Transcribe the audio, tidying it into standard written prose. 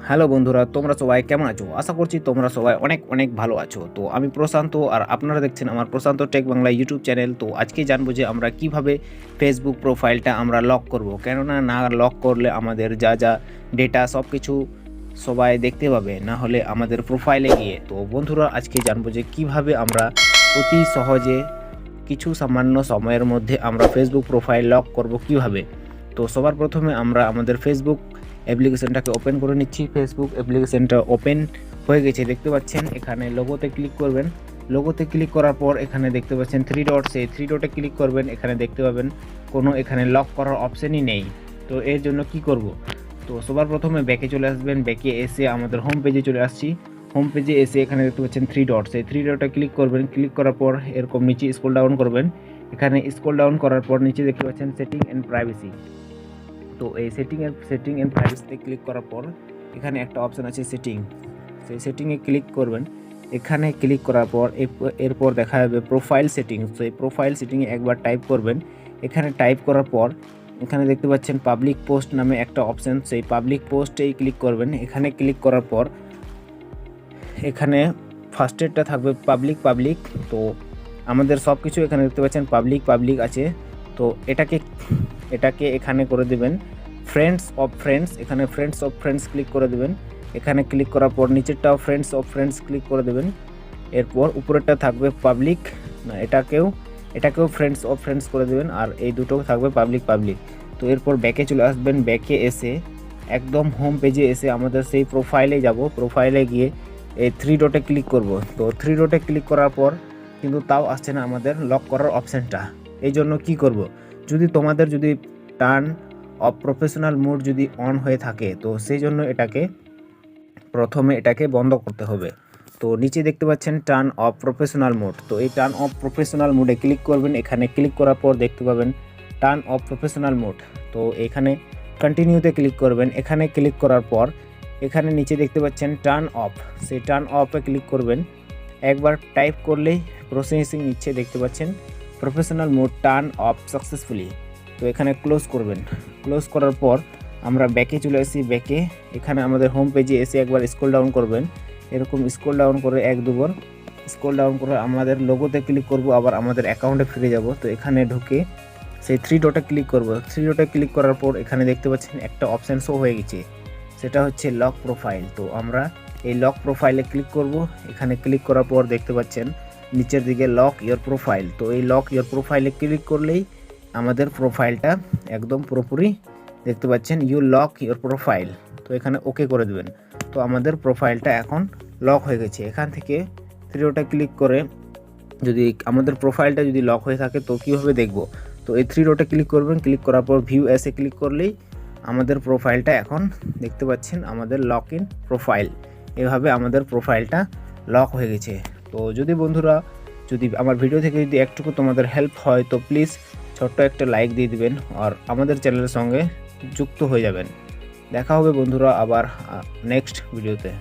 Hello বন্ধুরা, তোমরা সবাই কেমন আছো? আশা করছি তোমরা সবাই অনেক অনেক ভালো আছো। তো আমি প্রশান্ত, আর আপনারা দেখছেন আমার প্রশান্ত টেক বাংলা ইউটিউব চ্যানেল। তো আজকে জানবো যে আমরা কিভাবে ফেসবুক প্রোফাইলটা আমরা লক করব, কেননা না লক করলে আমাদের যা যা ডেটা সব কিছু সবাই দেখতে পাবে, না হলে আমাদের প্রোফাইলে গিয়ে। তো বন্ধুরা, আজকে জানবো যে কিভাবে আমরা অতি সহজে কিছু সামান্য সময়ের মধ্যে আমরা ফেসবুক প্রোফাইল লক করব কিভাবে। তো সবার প্রথমে আমরা আমাদের ফেসবুক অ্যাপ্লিকেশনটাকে ওপেন করে নিচ্ছি। ফেসবুক অ্যাপ্লিকেশনটা ওপেন হয়ে গেছে, দেখতে পাচ্ছেন। এখানে লোগোতে ক্লিক করবেন। লোগোতে ক্লিক করার পর এখানে দেখতে পাচ্ছেন থ্রি ডট, সেই থ্রি ডটে ক্লিক করবেন। এখানে দেখতে পাবেন কোনো এখানে লক করার অপশানই নেই। তো এর জন্য কি করব? তো সবার প্রথমে ব্যাকে চলে আসবেন। ব্যাকে এসে আমাদের হোম পেজে চলে আসছি। হোম পেজে এসে এখানে দেখতে পাচ্ছেন থ্রি ডট, সেই থ্রি ডটে ক্লিক করবেন। ক্লিক করার পর এরকম নিচে স্ক্রল ডাউন করবেন। এখানে স্ক্রল ডাউন করার পর নিচে দেখতে পাচ্ছেন সেটিং অ্যান্ড প্রাইভেসি। তো এই সেটিং অ্যান্ড প্রাইভেসিতে ক্লিক করার পর এখানে একটা অপশান আছে সেটিং, সেই সেটিংয়ে ক্লিক করবেন। এখানে ক্লিক করার পর এরপর দেখা যাবে প্রোফাইল সেটিং। তো এই প্রোফাইল সেটিংয়ে একবার টাইপ করবেন। এখানে টাইপ করার পর এখানে দেখতে পাচ্ছেন পাবলিক পোস্ট নামে একটা অপশান, সেই পাবলিক পোস্টেই ক্লিক করবেন। এখানে ক্লিক করার পর এখানে ফার্স্টেরটা থাকবে পাবলিক। তো আমাদের সব কিছু এখানে দেখতে পাচ্ছেন পাবলিক আছে। তো এটাকে এখানে করে দেবেন ফ্রেন্ডস অফ ফ্রেন্ডস। এখানে ফ্রেন্ডস অফ ফ্রেন্ডস ক্লিক করে দেবেন। এখানে ক্লিক করার পর নিচেরটাও ফ্রেন্ডস অফ ফ্রেন্ডস ক্লিক করে দেবেন। এরপর উপরেরটা থাকবে পাবলিক, না এটাকেও ফ্রেন্ডস অফ ফ্রেন্ডস করে দেবেন, আর এই দুটো থাকবে পাবলিক। তো এরপর ব্যাকে চলে আসবেন। ব্যাকে এসে একদম হোম পেজে এসে আমাদের সেই প্রোফাইলে যাব। প্রোফাইলে গিয়ে এই থ্রি ডটে ক্লিক করব। তো থ্রি ডটে ক্লিক করার পর কিন্তু তাও আসছে না আমাদের লক করার অপশানটা। এই জন্য কী করব? তোমাদের যদি টার্ন অফ প্রফেশনাল মোড যদি অন হয়ে থাকে, তো সেই জন্য প্রথমে এটাকে বন্ধ করতে হবে। তো নিচে দেখতে পাচ্ছেন টার্ন অফ প্রফেশনাল মোড। তো এই টার্ন অফ প্রফেশনাল মোডে ক্লিক করবেন। এখানে ক্লিক করার পর দেখতে পাবেন টার্ন অফ প্রফেশনাল মোড। তো এখানে কন্টিনিউতে ক্লিক করবেন। এখানে ক্লিক করার পর এখানে নিচে দেখতে পাচ্ছেন টার্ন অফ, সেই টার্ন অফে ক্লিক করবেন। একবার টাইপ করলেই প্রসেসিং নিচ্ছে, দেখতে পাচ্ছেন professional mode turn off successfully. তো এখানে ক্লোজ করবেন। ক্লোজ করার পর আমরা ব্যাকে চলে আসি। ব্যাকে এখানে আমাদের হোম পেজে এসে একবার স্ক্রল ডাউন করবেন। এরকম স্ক্রল ডাউন করে এক দুবার স্ক্রল ডাউন করে আমাদের লোগোতে ক্লিক করব, আবার আমাদের অ্যাকাউন্টে ফিরে যাব। তো এখানে ঢুকে সেই থ্রি ডটে ক্লিক করব। থ্রি ডটে ক্লিক করার পর এখানে দেখতে পাচ্ছেন একটা অপশান শো হয়ে গেছে, সেটা হচ্ছে লক প্রোফাইল। তো আমরা এই লক প্রোফাইলে ক্লিক করব। এখানে ক্লিক করার পর দেখতে পাচ্ছেন নিচের দিকে লক ইওর প্রোফাইল। তো এই লক ইওর প্রোফাইলে ক্লিক করলেই আমাদের প্রোফাইলটা একদম পুরোপুরি দেখতে পাচ্ছেন ইউ লক ইওর প্রোফাইল। তো এখানে ওকে করে দেবেন। তো আমাদের প্রোফাইলটা এখন লক হয়ে গেছে। এখান থেকে থ্রি ডটে ক্লিক করে যদি আমাদের প্রোফাইলটা যদি লক হয়ে থাকে তো কীভাবে দেখব? তো এই থ্রি ডটে ক্লিক করবেন। ক্লিক করার পর ভিউ এসে ক্লিক করলেই আমাদের প্রোফাইলটা এখন দেখতে পাচ্ছেন আমাদের লক ইন প্রোফাইল। এভাবে আমাদের প্রোফাইলটা লক হয়ে গেছে। তো বন্ধুরা, যদি আমার ভিডিও থেকে যদি একটুকু তোমাদের হেল্প হয় তো প্লিজ ছোট্ট একটা লাইক দিয়ে দিবেন, আর আমাদের চ্যানেলের সঙ্গে যুক্ত হয়ে যাবেন। দেখা হবে বন্ধুরা আবার নেক্সট ভিডিওতে।